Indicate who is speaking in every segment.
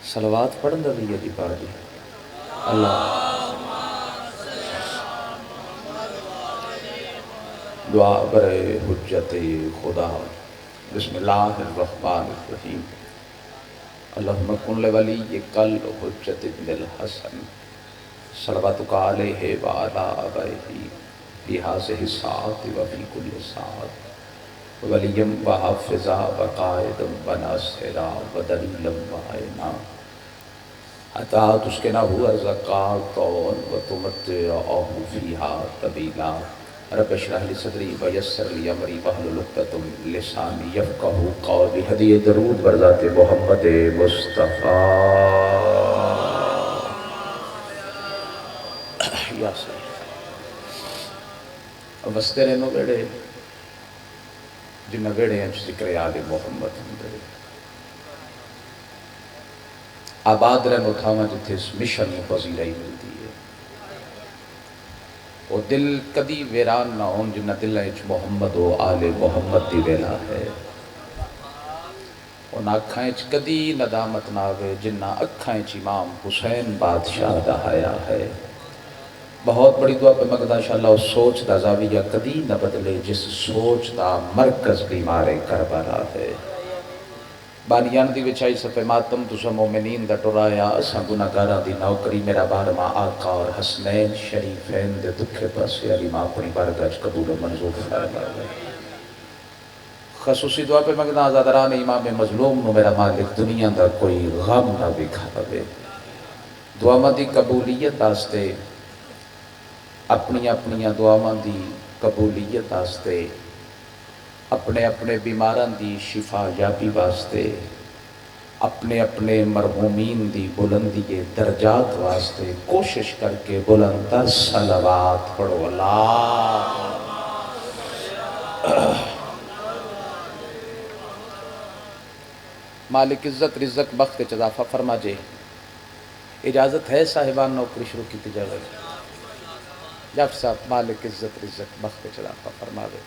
Speaker 1: صلوات پڑھن دا بھی جی پڑھ دی اللہ دعا برے حجت خدا بسم اللہ الرحمن الرحیم اللہم کن لولی کل حجت ابن الحسن صلواتک علیہ وعلا آبائہ فی حاضر ساعت وفی کل ساعت ولیم و حافظا و قائدم و ناصرا و دلیلم و عینا حتی تسکنہ زکاتون و تمتعہ فیہا طویلا رب اشرح لی صدری و یسر لی امری واحلل عقدۃ من لسانی یفقہوا قولی ہدیہ درود بر ذات محمد مصطفیٰ یا سید وستے رہنو بیڑے جنہ بیڑے ہیں ذکر آل محمد ہندے آباد رہنو تھاما جتھے اس مشن پذیرائی ملتی ہے وہ دل کدی ویران نہ ہون جنہ دل اچ محمد و آل محمد دی ویلا ہے ان اکھائیں اچ کدی ندامت نہ آوے جنہ اکھائیں اچ امام حسین بادشاہ دا حیا ہے بہت بڑی دعا پہ مگدہ انشاءاللہ اس سوچ دا زاویہ کدی نہ بدلے جس سوچ دا مرکز بیمار کربلا ہے بانیان دی وچائی صفحہ ماتم تسا مومنین دا ٹرایا اسا گناہگاراں دی نوکری میرا بارما آقا اور حسنین شریفین دے دکھے پاسے علی ماں اپنی بارگاہ قبول و منظور فرمائے خصوصی دعا پہ مگنا آزادران امام مظلوم نو میرا مالک دنیا دا کوئی غم نہ بکھاوے دعا ماں دی قبولیت آستے اپنی دعا ماں دی قبولیت آستے اپنے بیماران دی شفا یابی واسطے اپنے مرحومین دی بلندی درجات واسطے کوشش کر کے بلندر صلوات پڑھو اللہ مالک عزت رزق بخت اضافہ فرما جے اجازت ہے صاحبان نوکری شروع کی تجاوز جب صاحب مالک عزت رزق بخت اضافہ فرما دے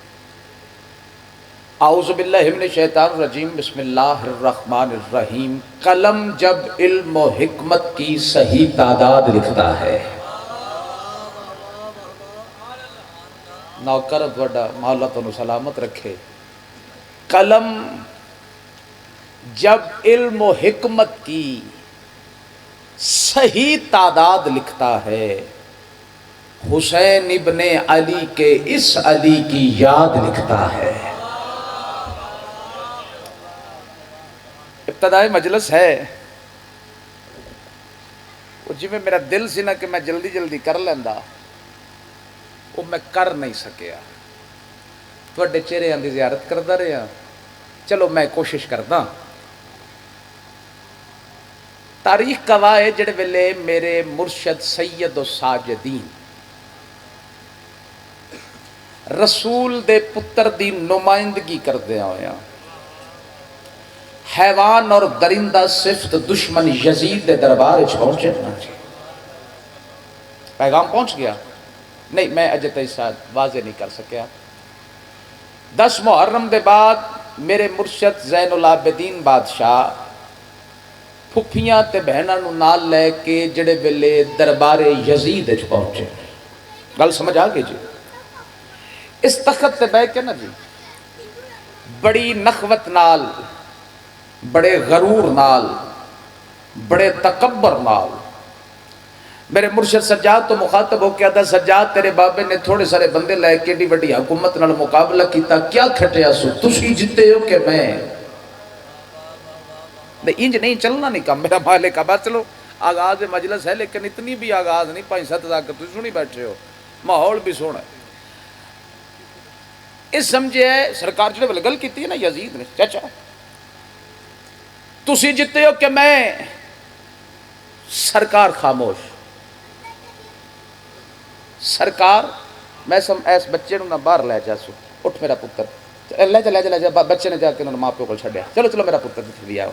Speaker 1: اعوذ باللہ من الشیطان الرجیم بسم اللہ الرحمن الرحیم قلم جب علم و حکمت کی صحیح تعداد لکھتا ہے نوکر وڈا مولا تنو سلامت رکھے قلم جب علم و حکمت کی صحیح تعداد لکھتا ہے حسین ابن علی کے اس علی کی یاد لکھتا ہے ابتدائی مجلس ہے وہ جی میں میرا دل سی نا کہ میں جلدی جلدی کر لیندہ وہ میں کر نہیں سکیا توڑے چہرے آن دی زیارت کردہ رہے ہیں چلو میں کوشش کردہ تاریخ گواہ جڑے ویلے میرے مرشد سید و ساجدین رسول دے پتر دی نمائندگی کردے ہوئے ہیں حیوان اور درندہ صفت دشمن یزید دے دربار پہنچے پیغام پہنچ گیا نہیں میں اجے تیسا واضح نہیں کر سکیا 10 محرم دے بعد میرے مرشد زین العابدین بادشاہ پھپھیاں تے بہناں نو نال لے کے جڑے ویلے دربار یزید پہنچے گل سمجھ آگے جی اس تخت تے بے کے نا جی بڑی نخوت نال بڑے غرور نال بڑے تکبر نال میرے مرشد سجاد تو مخاطب ہو کیا تھا سجاد تیرے بابے نے تھوڑے سارے بندے لائے کے ڈی بڑی حکومت نال مقابلہ کیتا کیا کھٹیا سو تسی جتے ہو کہ میں انج نہیں چلنا نہیں کام میرا مالک اب چلو آغاز مجلس ہے لیکن اتنی بھی آغاز نہیں 5-7 ہزار تھی سنی بیٹھے ہو ماحول بھی سونا ہے اس سمجھے سرکار جڑے والے گل کیتی ہے نا یزید نے چاچا تسی جتے ہو کہ میں سرکار خاموش سرکار میں ایس بچے نو نہ باہر لے جا سو اٹھ میرا پتر لے جا بچے نے جا کے انہوں نے ماں پیو کو چھڑیا چلو میرا پتر جتنے بھی آؤ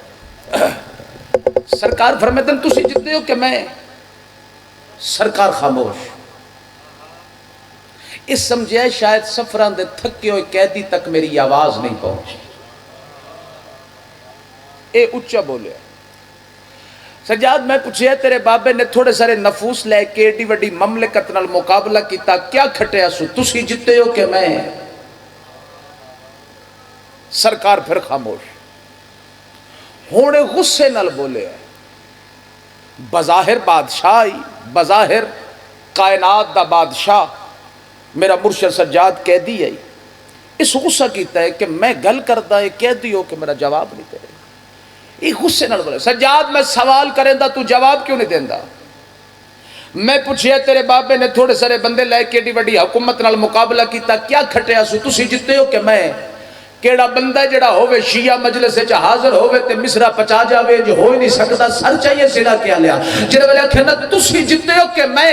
Speaker 1: سرکار فرمیتے ہیں تسی جتے ہو کہ میں سرکار خاموش اس سمجھے شاید سفران دے تھکے ہوئے قیدی تک میری آواز نہیں پہنچی اے اچھا بولے سجاد میں پوچھیا تیرے بابے نے تھوڑے سارے نفوس لے کے ایڈی وڈی مملکت نال مقابلہ کیتا کیا کھٹیا سو تسی جتے ہو کہ میں؟ سرکار پھر خاموش ہونے غصے نال بولے بظاہر بادشاہی بظاہر کائنات دا بادشاہ میرا مرشد سجاد کہہ دی ہے اس غصہ کیتا ہے کہ میں گل کردا ہے کہہ دیو کہ میرا جواب نہیں دے یہ غصے نال بولے سجاد میں سوال کریں دا تو جواب کیوں نہیں دیندا میں پوچھیا تیرے بابے نے تھوڑے سارے بندے لے کے ایڈی وڈی حکومت نال مقابلہ کیتا کیا کھٹیا سو تسی جتے ہو کہ میں کیڑا بندہ جڑا ہووے شیعہ مجلس وچ حاضر ہووے تے مصرا پچا جاوے جو ہو ہی نہیں سکدا سر چاہیے سیدھا کیا لیا جڑے ویلے آکھے نا تسی جتے ہو کہ میں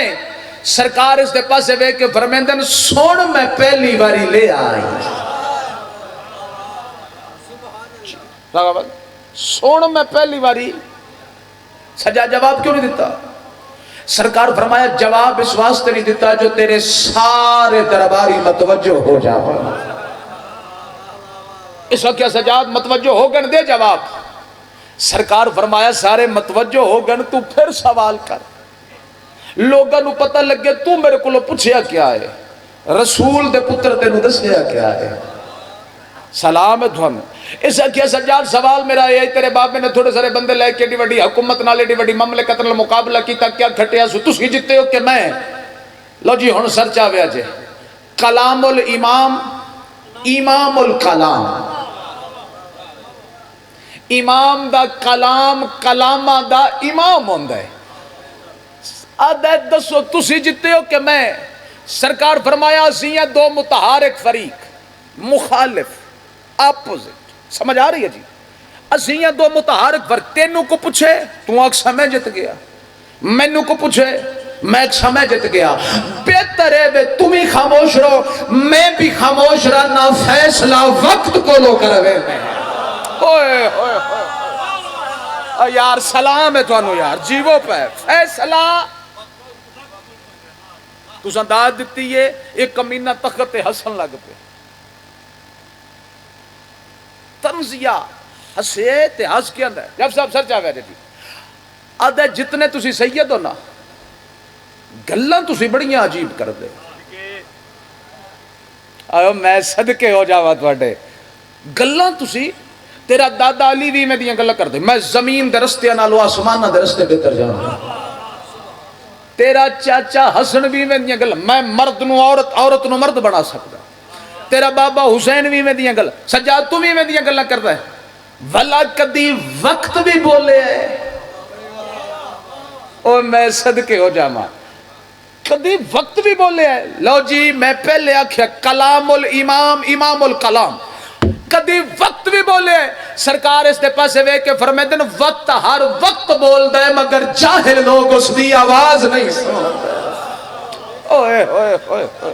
Speaker 1: سرکار اس دے پاسے وے کے فرمیندن سن میں پہلی باری لے آئی سن میں پہلی باری سجا جواب کیوں نہیں دیتا سرکار فرمایا جواب اس واسطے نہیں دیتا جو تیرے سارے درباری متوجہ ہو جاؤ اس وقت کیا سجاد متوجہ ہو گن دے جواب سرکار فرمایا سارے متوجہ ہو گن تو پھر سوال کر لوگاں نو پتہ لگے تو میرے کو پوچھیا کیا ہے رسول دے پتر تے نو دسیا کیا ہے سلام ہے تھن اس کیا سجاد سوال میرا ہے تیرے بابے نے تھوڑے سارے بندے لے کے ایڈی وڈی حکومت نال ایڈی وڈی مملکت نال مقابلہ کیتا کیا کھٹیا سو تسی جتے ہو کہ میں لو جی ہن سر چاویا جے کلام الامام امام الکلام امام دا کلام کلامہ دا امام ہوندا ہے آدھے دسو تسی جتے ہو کہ میں سرکار فرمایا اسی ہیں دو متحرک فریق مخالف اپوزٹ سمجھ آ رہی ہے جی اسی ہیں دو متحرک فرق تینوں کو پوچھے تو آنکھ سمجھ جت گیا مینوں کو پوچھے میں ایک سمجھ جت گیا بہتر ہے بے تم ہی خاموش رہو میں بھی خاموش رہنا فیصلہ وقت کو لو کروے میں اوئے اوئے اوئے یار سلام ہے تو انو یار جیوو پہ فیصلہ تو سنداد دیتی ہے ایک کمینہ تخت حسن لگ پہ تنزیہ ہسے تے ہس کے اندر جب صاحب سر چاہوے دیتی آدھے جتنے تسی سید ہو نا گلاں تسی بڑیاں عجیب کر دے آئو میں صدقے ہو جاوا تواڈے گلاں تسی تیرا دادا علی بھی میں دیاں گلاں کر دے میں زمین دے رستے نالو آسمانہ دے رستے بہتر جاؤں تیرا چاچا حسن بھی میں دیاں گلاں میں مرد نو عورت نو مرد بنا سکتا تیرا بابا حسین بھی میں دیاں گلاں سجاد تو بھی میں دیاں گلاں کرتا ہے ولا کدی وقت بھی بولے ہے او میں صدقے ہو جاما کدی وقت بھی بولے ہے لو جی میں پہلے آکھیا کلام الامام امام الکلام کدی وقت بھی بولے سرکار اس دے پاسے وے کے فرمیدن وقت ہر وقت بول دے مگر جاہل لوگ اس دی آواز نہیں سنتے اوئے اوئے اوئے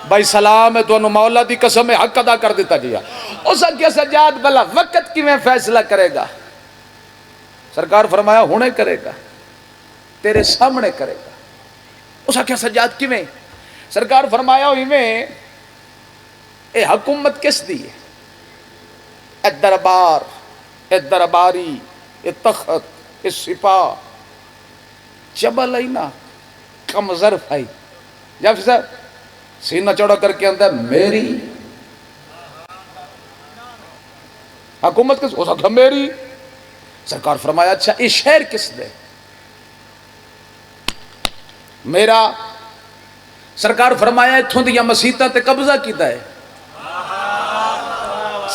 Speaker 1: بھائی سلام ہے تو انو مولا دی قسم حق ادا کر دیتا جیا اس اگیا سجاد بلا وقت کی میں فیصلہ کرے گا سرکار فرمایا ہونے کرے گا تیرے سامنے کرے گا اس اگیا سجاد کی میں سرکار فرمایا ہوئی میں اے حکومت کس دی ہے اے دربار اے درباری اے تخت اے سپاہ جبل اینا کم ظرف ہے جب سے سینہ چوڑا کر کے اندر میری حکومت کس ہو سکتا میری سرکار فرمایا اچھا یہ شہر کس دے میرا سرکار فرمایا اتھوں دیا مسیطہ تے قبضہ کیتا ہے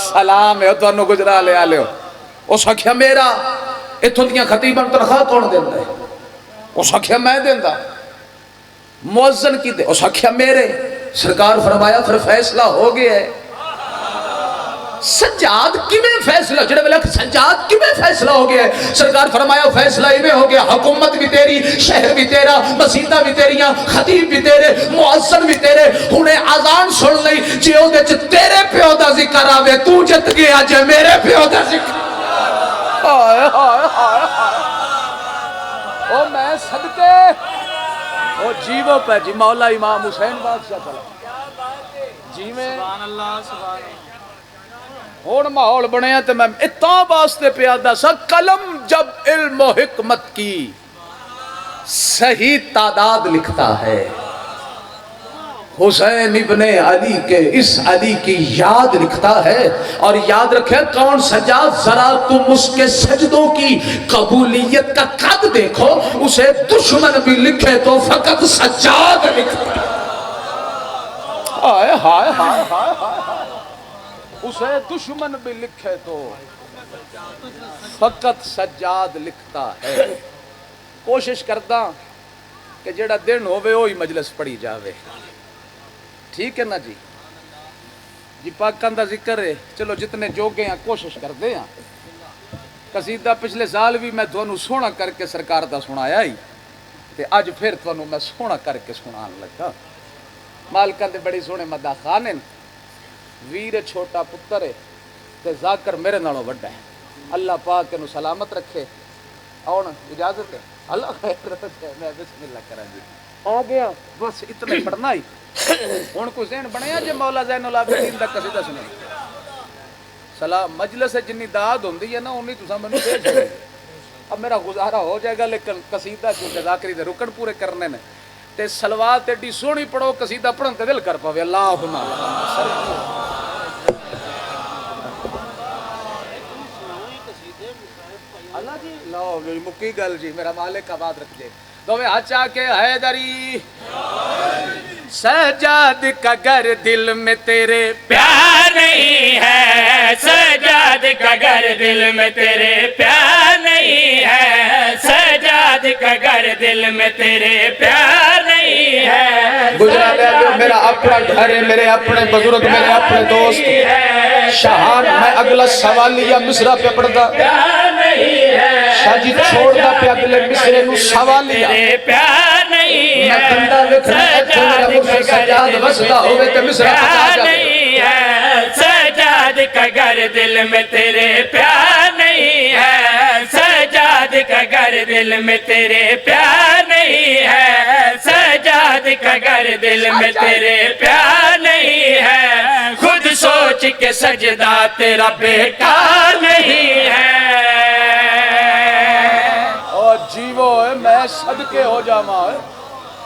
Speaker 1: سلام ہے تو انو گجرا لے آلے ہو اس آکھیا میرا اتھوں دیا خطیبان تنخواہ کون دیندہ ہے اس آکھیا میں دیندہ موزن کی دے اس آکھیا میرے سرکار فرمایا پھر فیصلہ ہو گیا ہے سجاد کی میں فیصلہ جڑے بلک سجاد کی میں فیصلہ ہو گیا ہے سرکار فرمایا فیصلہ ہی میں ہو گیا حکومت بھی تیری شہر بھی تیرا مسیطہ بھی تیریاں خطیب بھی تیرے مؤذن بھی تیرے انہیں آزان سن لئی جے او دے تیرے پیو دا ذکر آوے تو جت گیا جے میرے پیو دا ذکر آئے آئے آئے او میں صدقے او جیوو پہ جی مولا امام حسین بادشاہ چلا جی میں سبحان اللہ سبحان اللہ ہون ماحول بنیا تے میں اتنا واسطے پیادا سا قلم جب علم و حکمت کی صحیح تعداد لکھتا ہے، حسین ابن علی کے اس علی کی یاد لکھتا ہے. اور یاد رکھیں کون سجاد، ذرا تم اس کے سجدوں کی قبولیت کا قد دیکھو، اسے دشمن بھی لکھے تو فقط سجاد لکھتا ہے. ہائے ہائے ہائے ہائے ہائے، اسے دشمن بھی لکھے تو فقط سجاد لکھتا ہے. کوشش کرتا کہ جڑا دن ہوئے وہی مجلس پڑھی جاوے. ٹھیک ہے نا جی؟ جی پاکاں دا ذکر ہے، چلو جتنے جوگے ہیں کوشش کرتے ہیں. قصیدہ پچھلے سال بھی میں تھانوں سونا کر کے سرکار دا سنایا ہی، تے اج پھر تھانوں میں سونا کر کے سنان لگا. مالکاں دے بڑی سونے مداح خان ہیں. ویر چھوٹا پتر ہے تے ذاکر میرے نالوں وڈا ہے. اللہ پاک انہوں سلامت رکھے. آن اجازت ہے؟ اللہ خیر رکھے. میں بسم اللہ کرا جی آ گیا، بس اتنا پڑھنا ہی. ہن کو ذہن بنیا جے مولا زین العابدین دا قصیدہ سنے. سلام مجلس جنی داد ہوندی ہے نا اونی تساں مینوں دے چھڑے. اب میرا گزارا ہو جائے گا لیکن قصیدہ جو ذاکری دے رکن پورے کرنے نے تے صلوات ایڈی سونی پڑھو قصیدہ پڑھن تے دل کر پاوے. اللہم اللہ جی لو مکی گل جی، میرا مالک آباد رکھ جے. دوے ہچا کے حیدری سجاد کا گر دل میں تیرے
Speaker 2: پیار نہیں ہے، سجاد کا گر دل میں تیرے پیار نہیں ہے، سجاد کا گر دل میں تیرے پیار نہیں ہے.
Speaker 1: گزرا لے جو میرا اپنا گھر ہے، میرے اپنے بزرگ، میرے اپنے دوست شہان. میں اگلا سوالیہ مصرع پہ پڑھتا شاہ جی چھوڑ دا پہ اگلے مصرے نو سوالیہ.
Speaker 2: پیار نہیں
Speaker 1: میں بندہ لکھنا ایتھے میرا مرشد سجاد وسدا ہوئے تے مصرع پتا جائے.
Speaker 2: سجاد کا گر دل میں تیرے پیار نہیں ہے، سجاد کا گر دل میں تیرے پیار نہیں ہے، سجاد کا گر دل میں تیرے پیار نہیں ہے. خود سوچ کے سجدہ تیرا بیکار نہیں ہے.
Speaker 1: اور جیو ہے میں صدقے ہو جاواں.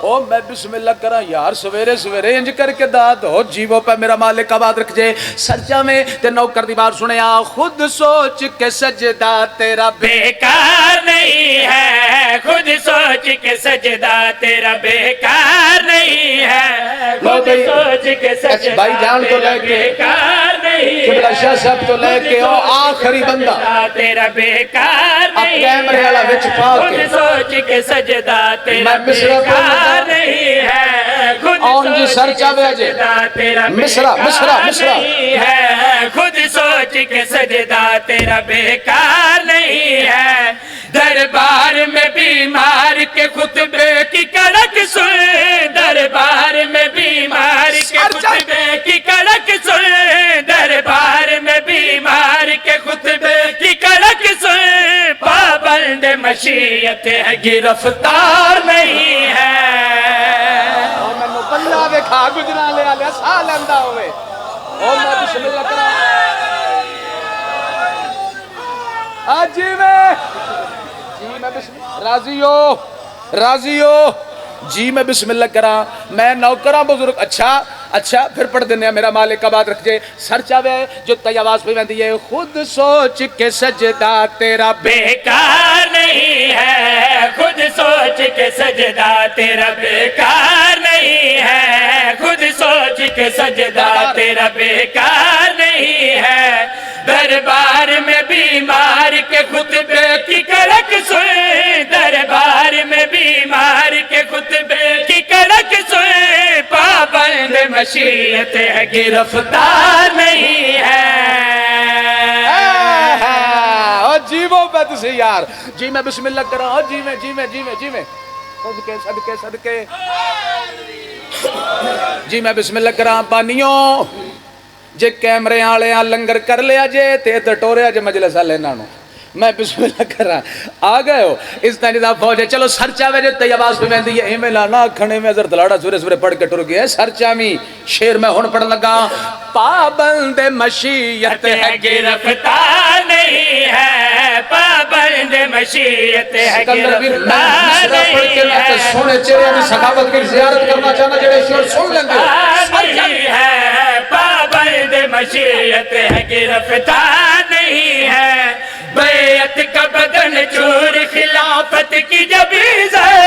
Speaker 1: او میں بسم اللہ کرا یار سویرے سویرے انج کر کے داد ہو جیو پہ میرا مالک آباد رکھ جے. سرجا میں تے نوکر دی بات سنیا خود سوچ کے سجدہ تیرا
Speaker 2: بیکار نہیں ہے، خود سوچ کے سجدہ تیرا بیکار نہیں ہے، خود سوچ کے سجدہ
Speaker 1: بھائی جان تو لے کے
Speaker 2: بیکار نہیں
Speaker 1: قبلہ شاہ صاحب تو لے کے او آخری بندہ
Speaker 2: تیرا بیکار نہیں ہے.
Speaker 1: کیمرے والا وچ پا کے
Speaker 2: خود سوچ کے سجدہ تیرا بیکار نہیں ہے، خود
Speaker 1: آن جی سر چاوے جے
Speaker 2: تیرا
Speaker 1: مصرع
Speaker 2: نہیں ہے، خود سوچ کے سجدہ تیرا بیکار نہیں ہے. دربار میں بیمار کے خطبے کی کڑک سن، دربار میں بیمار کے خطبے کی کڑک سن، دربار میں بیمار کے خطبے کی کڑک سن. پابند مشیت ہے گرفتار نہیں ہے.
Speaker 1: بندہ دیکھا گجرا لے آلیا سا لیندہ ہوئے. او میں بسم اللہ کرا آجی میں بسم اللہ راضی ہو جی میں بسم اللہ کرا. میں نوکرہ بزرگ اچھا پھر پڑھ دینے میرا مالک آباد رکھ جے. سر چاوے جو تی آواز پہ بندی ہے خود سوچ کے سجدہ تیرا
Speaker 2: بیکار نہیں ہے، خود سوچ کے سجدہ تیرا بیکار نہیں ہے، خود سوچ کے سجدہ تیرا بیکار نہیں ہے. دربار میں بیمار کے خطبے کی کڑک سن، دربار میں بیمار کے خطبے کی کڑک سن. پابند مشیت ہے گرفتار نہیں ہے.
Speaker 1: جیو بد سے یار جی میں بسم اللہ کرا جی میں صدقے جی میں بسم اللہ کرا. بانیوں جے کیمرے آلے لنگر کر لیا جے تے ٹوریا جے مجلس والے نانو میں بسم اللہ کر رہا آ گئے ہو اس طرح نظام فوج ہے چلو سرچا میں جو تی آواز پہ میں دی ہے میں لانا کھنے میں حضرت لاڑا سورے سورے پڑھ کے ٹر گیا سرچا میں شیر میں ہون پڑھ لگا پابند مشیت ہے
Speaker 2: گرفتار نہیں ہے پابند مشیت ہے
Speaker 1: سکندر بھی
Speaker 2: گرفتار
Speaker 1: پڑھ کے
Speaker 2: نہیں
Speaker 1: میں تو
Speaker 2: ہے
Speaker 1: سونے چہرے میں سخاوت کی زیارت کرنا چاہنا جڑے شیر سن لیں گے
Speaker 2: نہیں ہے پابند مشیت ہے گرفتار نہیں ہے بیعت کا بدن چور خلافت کی جبیز ہے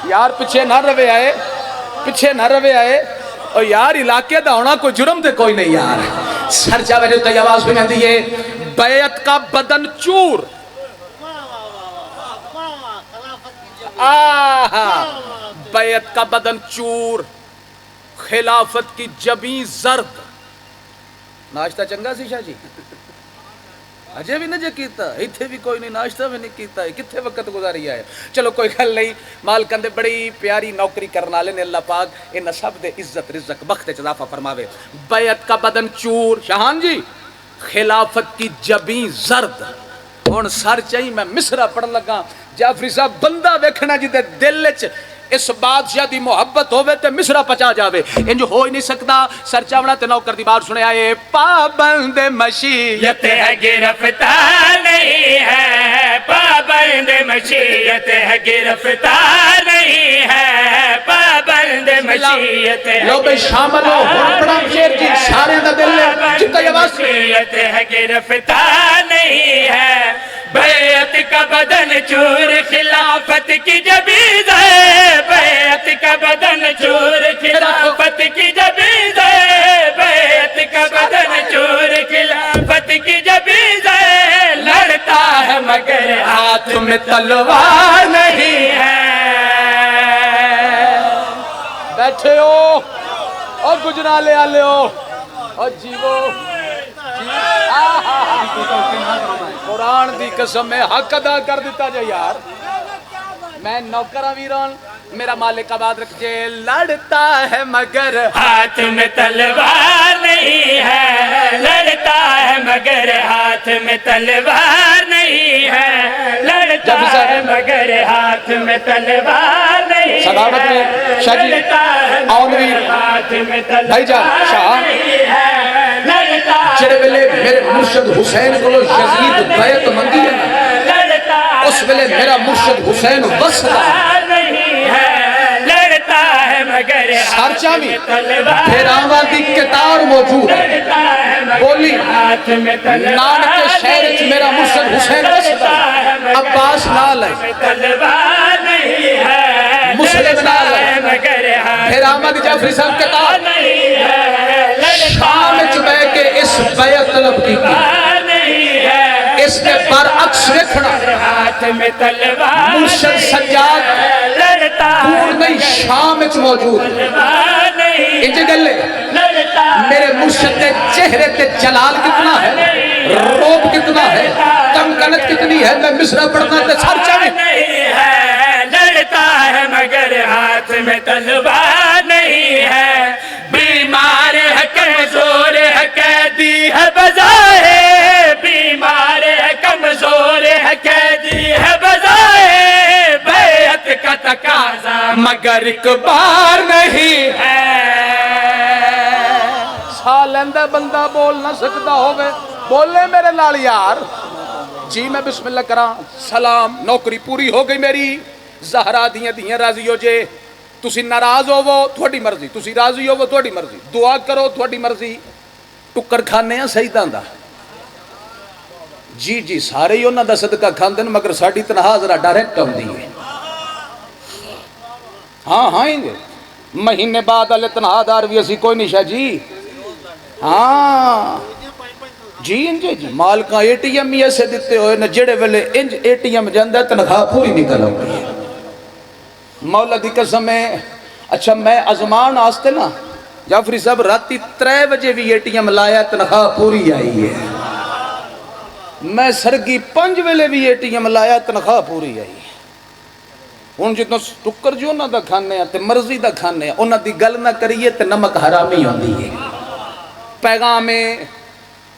Speaker 1: یار پیچھے نہ روے آئے پیچھے نہ روے آئے اور یار علاقے دا ہونا کوئی جرم دے کوئی نہیں یار سرچا میں جو تی آواز پہ میں دیئے بیعت کا بدن چور بیعت کا بدن چور خلافت کی جبیں زرد ناشتہ چنگا سی شاہ جی اجے بھی نہ کیتا ایتھے بھی کوئی نہیں ناشتہ بھی نہیں کیتا کتھے وقت گزاری آئے چلو کوئی خل نہیں مال کندے بڑی پیاری نوکری کرنا لے نے اللہ پاک ان سب دے عزت رزق بخت اضافہ فرماوے بیعت کا بدن چور شاہان جی خلافت کی جبیں زرد ہن سر چاہی میں مصرع پڑھ لگا جعفری صاحب بندہ ویکھنا جی دے دل وچ اس بادشاہ دی محبت ہوئے تے مصرع پچا جاوے انج ہو ہی نہیں سکتا سر چاونا تے نوکر دی بار سنے آئے پابند مشیت
Speaker 2: ہے گرفتار نہیں ہے پابند مشیت ہے گرفتار نہیں ہے پابند مشیت ہے
Speaker 1: لو بے شامل ہو پڑا شیر جی سارے دا دل جتا یہ آواز
Speaker 2: مشیت ہے گرفتار نہیں ہے بیعت کا بدن چور خلافت کی جبیز ہے بیعت کا بدن چور خلافت کی جبیز ہے بیعت کا بدن چور خلافت کی جبیز ہے لڑتا ہے مگر ہاتھ میں تلوار نہیں ہے
Speaker 1: بیٹھے ہو اور گجرالے آلے ہو اور جیو قرآن دی قسم میں حق ادا کر دیتا جائے یار میں نوکرہ ویران میرا مالک آباد رکھے لڑتا ہے مگر
Speaker 2: ہاتھ میں تلوار نہیں ہے لڑتا ہے مگر ہاتھ میں تلوار نہیں ہے لڑتا ہے مگر ہاتھ میں تلوار نہیں ہے
Speaker 1: صداقت میں شاہ جی آنوی
Speaker 2: ہاتھ میں
Speaker 1: بھائی جان شاہ چڑے ویلے میرے مرشد حسین کو یزید بیعت منگی ہے اس ویلے میرا مرشد حسین وسطہ
Speaker 2: نہیں ہے لڑتا ہے مگر
Speaker 1: سرچا بھی پھیراواں دی کتار موجود ہے بولی نانک شہر چ میرا مرشد حسین وسطہ عباس نال ہے
Speaker 2: تلوار نہیں ہے
Speaker 1: مسلم نال ہے پھیراواں دی جعفری صاحب کتار شام چ بیٹھ کے اس بیعت طلب کی اس نے برعکس رکھنا
Speaker 2: ہاتھ میں تلوار
Speaker 1: مرشد سجاد دور نہیں شام چ موجود انج گلے میرے مرشد کے چہرے تے جلال کتنا ہے روب کتنا ہے کمکنت کتنی ہے میں مصرع پڑھنا تے سر چاہے
Speaker 2: لڑتا ہے مگر ہاتھ میں تلوار نہیں ہے بیمار ہے کمزور ہے قیدی ہے بظاہر بیمار ہے کمزور ہے قیدی ہے بظاہر بیعت کا تقاضا
Speaker 1: مگر ایک بار نہیں
Speaker 2: ہے
Speaker 1: سالندہ بندہ بول نہ سکتا ہوگے بولے میرے لال یار جی میں بسم اللہ کراں سلام نوکری پوری ہو گئی میری زہرا دیاں راضی ہو جے تسی ناراض ہوو تھوڑی مرضی تسی راضی ہوو تھوڑی مرضی دعا کرو تھوڑی مرضی ٹکر کھانے ہیں سہی داندا جی جی سارے ہی انہاں دا صدقہ کھاندے مگر ساڈی تنہا ذرا ڈائریکٹ ہوندی ہے ہاں ہاں مہینے بعد والے تنہا دار بھی اسی کوئی نہیں شاہ جی ہاں جی انجے جی مالکاں اے ٹی ایم ہی ایسے دیتے ہوئے نہ جڑے ویلے انج اے ٹی ایم جاندہ تنخواہ پوری نکل آؤں گی مولا دی قسم ہے اچھا میں ازمان آستے نا جعفری صاحب راتی 3 بجے بھی اے ٹی ایم لایا تنخواہ پوری آئی ہے میں سرگی 5 ویلے بھی اے ٹی ایم لایا تنخواہ پوری آئی ہے ہن جتنا ٹکر جو نہ دا کھانے ہیں تے مرضی دا کھانے ہیں انہاں دی گل نہ کریے تے نمک حرامی ہوندی ہے پیغام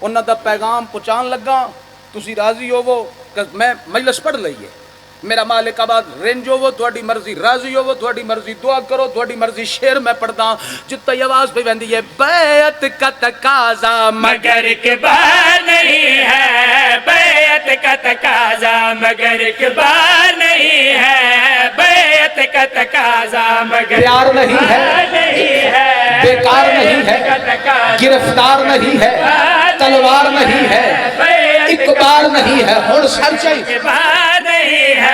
Speaker 1: انہاں دا پیغام پہنچان لگا تسی راضی ہوو کہ میں مجلس پڑھ لئیے میرا مالک آباد رنج ہوو تھوڑی مرضی راضی ہوو تھوڑی مرضی دعا کرو تھوڑی مرضی شعر میں پڑھدا جتا یہ آواز پہ ویندی ہے بیعت کا تقاضا
Speaker 2: مگر اقبال نہیں ہے بیعت کا تقاضا مگر اقبال نہیں ہے بیعت کا تقاضا مگر
Speaker 1: پیار نہیں ہے بیکار نہیں ہے گرفتار نہیں ہے تلوار نہیں ہے اقبال نہیں ہے اور سر چاہیے
Speaker 2: اقبال نہیں ہے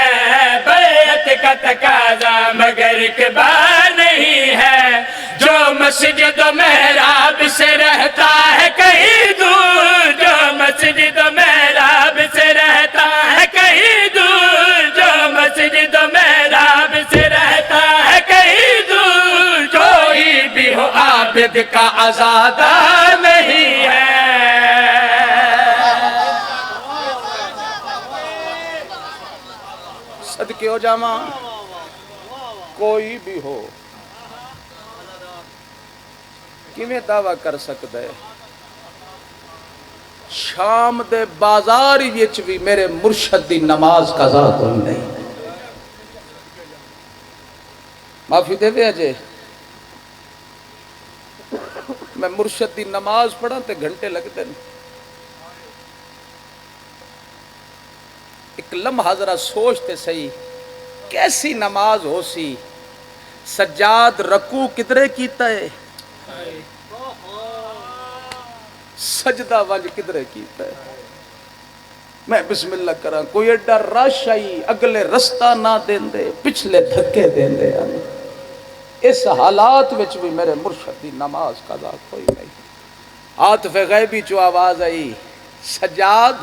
Speaker 2: بیعت کا تقاضا مگر اقبال نہیں ہے جو مسجد و محراب سے رہتا ہے کہیں دور جو مسجد و محراب سے رہتا ہے کہیں دور جو مسجد و محراب سے رہتا ہے کہیں دور کوئی بھی ہو عابد کا عزادار نہیں ہے
Speaker 1: صدقے ہو جاما کوئی بھی ہو کیویں دعویٰ کر سکتا ہے شام دے بازار وچ بھی میرے مرشد دی نماز قضا کوئی نہیں معافی دے وے اجے میں مرشد دی نماز پڑھا تے گھنٹے لگتے ہیں ایک لمحہ ذرا سوچتے صحیح کیسی نماز ہو سی سجاد رکوع کدرے کیتا ہے سجدہ ونج کدرے کیتا ہے میں بسم اللہ کراں کوئی ایڈا رش آئی اگلے رستہ نہ دین دے پچھلے دھکے دین دے اس حالات وچ بھی میرے مرشد دی نماز قضا کوئی نہیں عاطف غیبی چو آواز آئی سجاد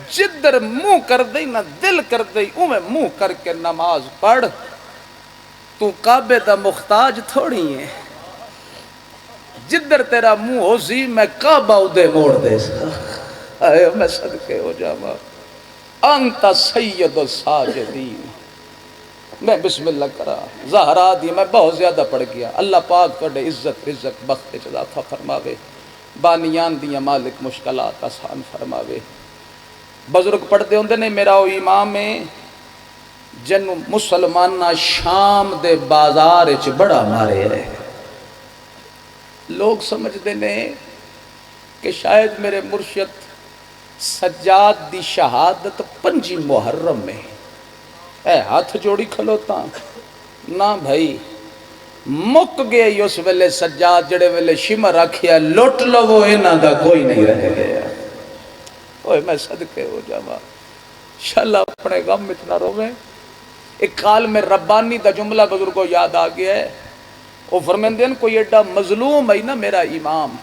Speaker 1: جدر منہ کر دئی نہ دل کر دئی میں منہ کر کے نماز پڑھ تو کعبے دا مختاج تھوڑی ہے جدر تیرا منہ ہو سی میں کعبہ ادے موڑ دے سا اے میں صدقے ہو جاما انت سید الساجدین میں بسم اللہ کرا زہرا دی میں بہت زیادہ پڑھ گیا اللہ پاک کڑے عزت رزق بخت اضافہ فرماوے بانیان دیا مالک مشکلات آسان فرماوے بزرگ پڑھتے ہوندے نے میرا وہ امام ہے جنوں مسلمانہ شام دے بازار چ بڑا مارے ہے لوگ سمجھتے نے کہ شاید میرے مرشد سجاد دی شہادت 5 محرم میں اے ہاتھ جوڑی کھلوتا نہ بھائی مک گئے اس ویلے سجاد جڑے ویلے شمر رکھیا لوٹ لو وہ انہاں دا کوئی نہیں رہ گیا اوہ میں صدقے ہو جاوا انشاءاللہ اپنے غم میں اتنا رویں ایک کال میں ربانی دا جملہ بزرگوں یاد آ گیا ہے وہ فرمیندے ہیں کوئی ایڈا مظلوم ہے نا میرا امام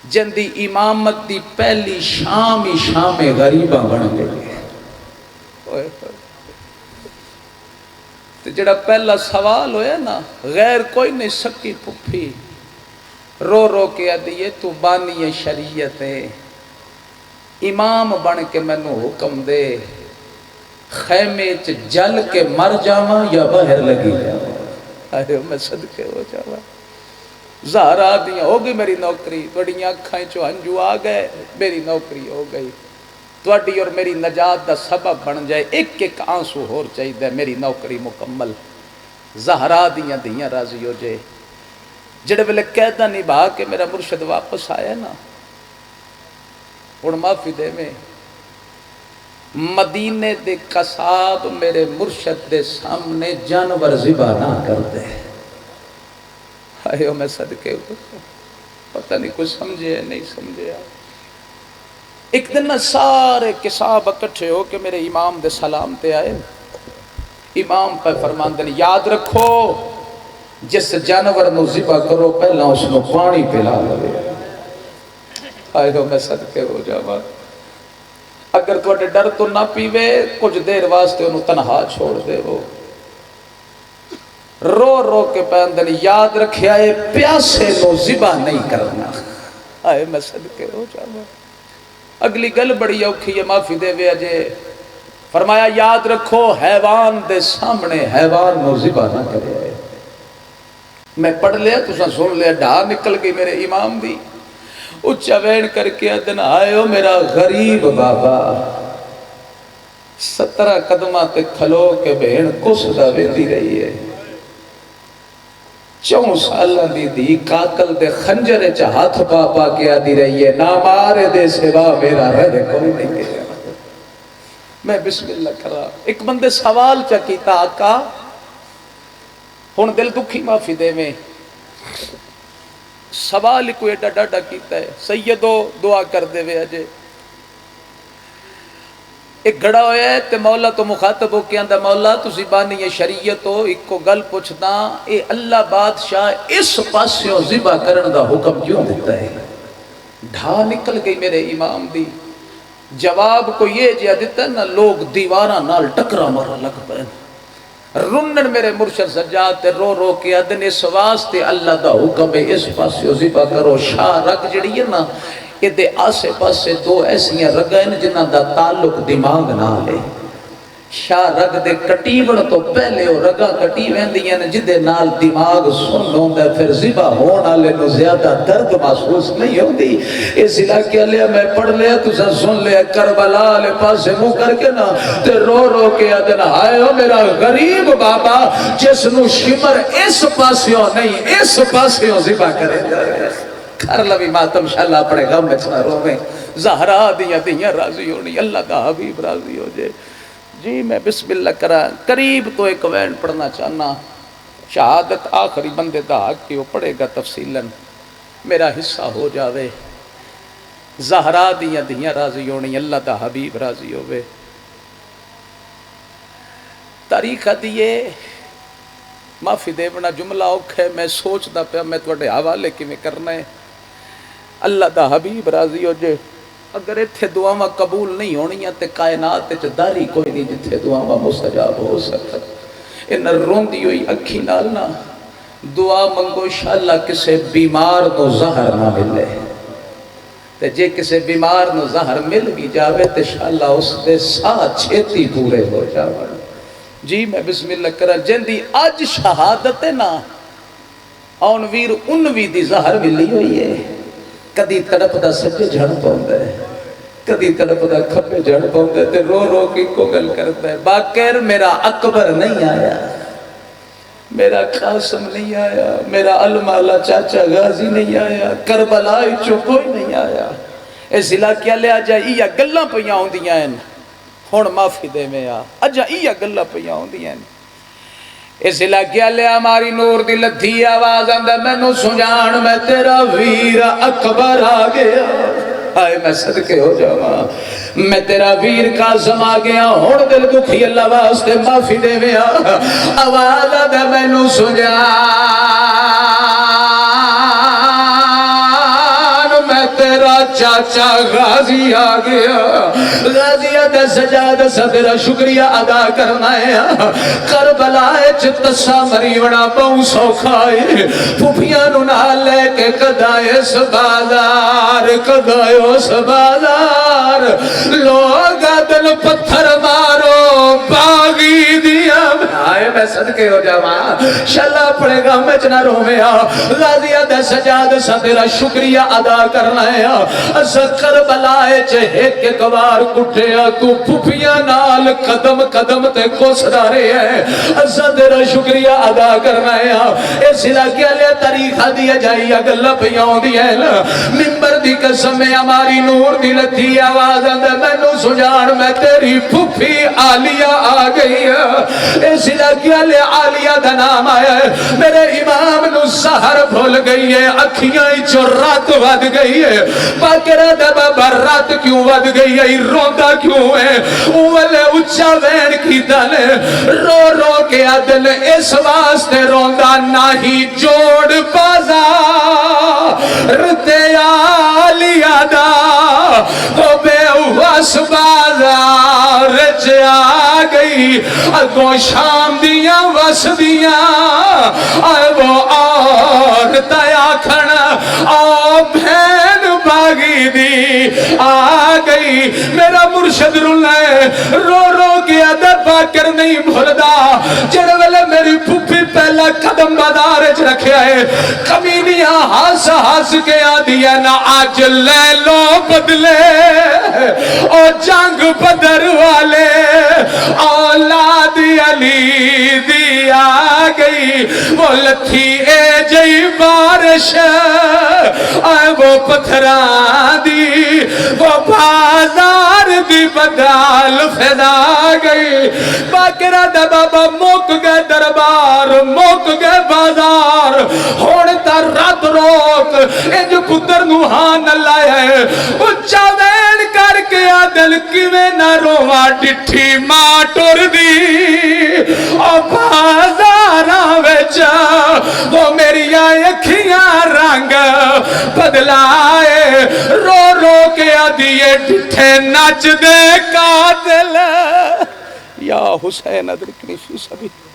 Speaker 1: جندی امامت دی پہلی شام ہی شام غریبہ بن گئی تو جڑا پہلا سوال ہویا نا غیر کوئی نہیں سکی پھپھی رو رو کے ادیے تو بانی شریعت ہے امام بن کے میں نو حکم دے خیمے چ جل کے مر جاواں یا باہر لگی جاواں آئے میں صدقے ہو جاواں زہرا دیاں ہو گئی میری نوکری بڑیاں اکھائیں چو ہنجو آ گئے میری نوکری ہو گئی تواڈی اور میری نجات دا سبب بن جائے ایک ایک آنسو ہور چاہیے میری نوکری مکمل زہرا دیاں راضی ہو جائے جڑے ویلے قیدا نبھا کے میرا مرشد واپس آیا نا ہن معافی دے میں مدینے دے قصاب میرے مرشد دے سامنے جانور ذبح نہ کر دے آئے میں صدقے ہو پتہ نہیں کچھ سمجھے نہیں سمجھے ایک دن سارے قصاب اکٹھے ہو کے میرے امام دے سلام تے آئے امام پہ فرمان دے یاد رکھو جس جانور نو ذبح کرو پہلا اس نو پانی پلا لے آئے میں صدقے ہو جاواں اگر تواڈے ڈر تو نہ پیوے کچھ دیر واسطے انہوں تنہا چھوڑ دے وہ رو رو کے پیندن یاد رکھے آئے پیاسے نو ذبح نہیں کرنا آئے میں صدقے ہو جاواں اگلی گل بڑی اوکھی ہے معافی دے وے اجے فرمایا یاد رکھو حیوان دے سامنے حیوان نو ذبح نہ کرے میں پڑھ لیا تساں سن لیا، ڈھا نکل گئی میرے امام دی، اچھا وین کر کے ادن آئے ہو میرا غریب بابا، 17 قدمہ تے کھلو کے بہن کس دا ویندی رہی ہے، 4 سالہ دی قاتل دے خنجر چا ہاتھ پا کے آدھی رہی ہے، نہ مارے دے سوا میرا رہ کوئی نہیں گیا۔ میں بسم اللہ کر رہا، ایک بندے سوال چا کیتا آقا ہون دل دکھی معافی دے میں، سوال کوئی ایڈا ڈاڈا کیتا ہے، سیدو دعا کر دے وے اجے، ایک گھڑا ہویا ہے تے مولا تو مخاطب ہو کے اندر مولا تسی بانی شریعت ہو، ایک کو گل پوچھنا اے اللہ بادشاہ اس پاسیوں ذبح کرن دا حکم کیوں دیتا ہے؟ ڈھا نکل گئی میرے امام دی، جواب کو یہ جیا دیتا ہے نا، لوگ دیوارہ نال ٹکرا مارا لگ پائیں، رنن میرے مرشد سجاد تے رو رو کے ادن اس واسطے اللہ دا حکم ہے اس پاسیوں ذبح کرو۔ شاہ رگ جڑی ہے نا کہ دے آسے پاسے 2 ایسیاں رگیں جنہ دا تعلق دماغ نہ لے، شاہ رگ دے کٹیون تو پہلے وہ رگاں کٹی ویندیاں نے جدے نال دماغ سن ہوندا پھر ذبح ہون والے نو زیادہ درد محسوس نہیں ہوندی۔ اس علاقے لیا میں پڑھ لیا تساں سن لیا، کربلا لے پاسے منہ کر کے نا تے رو رو کے ادن آئے ہو میرا غریب بابا جس نو شمر اس پاسیوں نہیں اس پاسیوں ذبح کرے کر لوی ماتم شاءاللہ اپنے غم میں چنا رویں، زہرا دیاں دیاں راضی ہونی، اللہ دا حبیب راضی ہو جائے۔ جی میں بسم اللہ کرا قریب تو ایک وین پڑھنا چاہنا، شہادت آخری بندے دا حق کی وہ پڑھے گا تفصیلاً، میرا حصہ ہو جاوے، زہرا دیاں دیاں راضی ہونی، اللہ دا حبیب راضی ہوئے۔ تاریخ دیئے معافی دے بنا جملہ اوکھے، میں سوچ دا پیا میں توڑے حوالے کی میں کرنا ہے، اللہ دا حبیب راضی ہو جے۔ اگر اتھے دعاواں قبول نہیں ہونی تے کائنات تے داری کوئی نہیں جتھے دعاواں مستجاب ہو سکتا۔ ان روندی ہوئی اکھی نال نا دعا منگو انشاءاللہ کسے بیمار کو زہر نہ ملے، تے جے کسے بیمار نو زہر مل بھی جاوے تے انشاءاللہ اس دے ساتھ چھیتی پورے ہو جاوے۔ جی میں بسم اللہ کرا جندی اج شہادت نا آن ویر انوی دی زہر ملی ہوئی ہے، کدی تڑپ دا سجے جھڑ پاؤں ہے، کدی تڑپ دا کھپے جھڑ پاؤں ہے، تے رو رو کی کو گل کرتا ہے، باقیر میرا اکبر نہیں آیا، میرا قاسم نہیں آیا، میرا المالا چاچا غازی نہیں آیا، کربلائی چو کوئی نہیں آیا۔ اس علاقے لے آجا یہ گلہ پیاں ہوں دیاں ہیں، ہون معافی دے میں آجا یہ گلہ پیاں ہوں دیاں ہیں۔ اس علاقے لے ہماری نور دی لدھی آواز اندر میں نو سجان میں تیرا ویر اکبر آگیا، آئے میں صدقے ہو جاواں، میں تیرا ویر قاسم آگیا، ہوڑ دل دکھی اللہ واسطے معافی دے میں آواز اندر میں نو سجان میں تیرا چاچا غازی آگیا، غازیت سجاد صدر شکریہ ادا کرنا ہے، کربلا چتسا مریونا بہو سوکھائے، پھوپیاں نہ لے کے کدائے سبازار، کدائے سبازار، لوگ دل پتھر مارو باغی دیا، آئے میں صدقے ہو جاواں، شلہ پڑے گا میں چنہ رو میں غازیت سجاد صدر شکریہ ادا کرنا ہے، کربلا ایک ایک بار کٹھیا تو پھوپیاں نال قدم قدم تے کوس دارے ہیں، صدر شکریہ ادا کرنا ہے۔ اس علاقے لے طریقہ دیا جائیے گلہ پیاں دیا ہے، ممبر دی قسم میں ہماری نور دی لتھی آواز اندر میں نو سجان میں تیری پھوپی عالیہ آ گئی ہے۔ اس علاقے لے عالیہ دا نام آیا ہے، میرے امام نو سہر بھول گئی ہے، اکھیاں چو رات ود گئی ہے، باکرہ دبا بر رات کیوں ود گئی ہے، روندہ کیوں ہے، اولے اچھا وین کی دلے، رو رو کے عدل اس واسطے روندہ نہ ہی جوڑ بازار عالیہ دا، وہ بے واس بازار آ گئی، اگوں شام دیاں وس دیاں، آئے وہ عورت آکھنا آؤ بہن باغی دی آ گئی، میرا مرشد رولے رو رو کے ادب باکر نہیں بھولدا، جڑ ویلے میری پھوپھی پہلا قدم بدا دربار چ رکھیا ہے کمینیاں ہاس ہاس کے آدھی ہے نا آج لے لو بدلے او جنگ بدر والے اولاد علی دی آ گئی وہ لتھی اے جئی بارش آئے وہ پتھران دی وہ بازار دی بدال فدا گئی باقرہ دا بابا موک گئے دربار موک گئے بازار ہوڑتا رات روک انج پتر نوحان اللہ ہے اچھا وین کر کے آدل کیویں نہ رواں ڈٹھی ماں ٹر دی او بازاراں وچ وہ میری اکھیاں رنگ بدلائے رو رو کے آدھیے ڈٹھے نچ دے قاتل یا حسین ادرکنی فی سبیل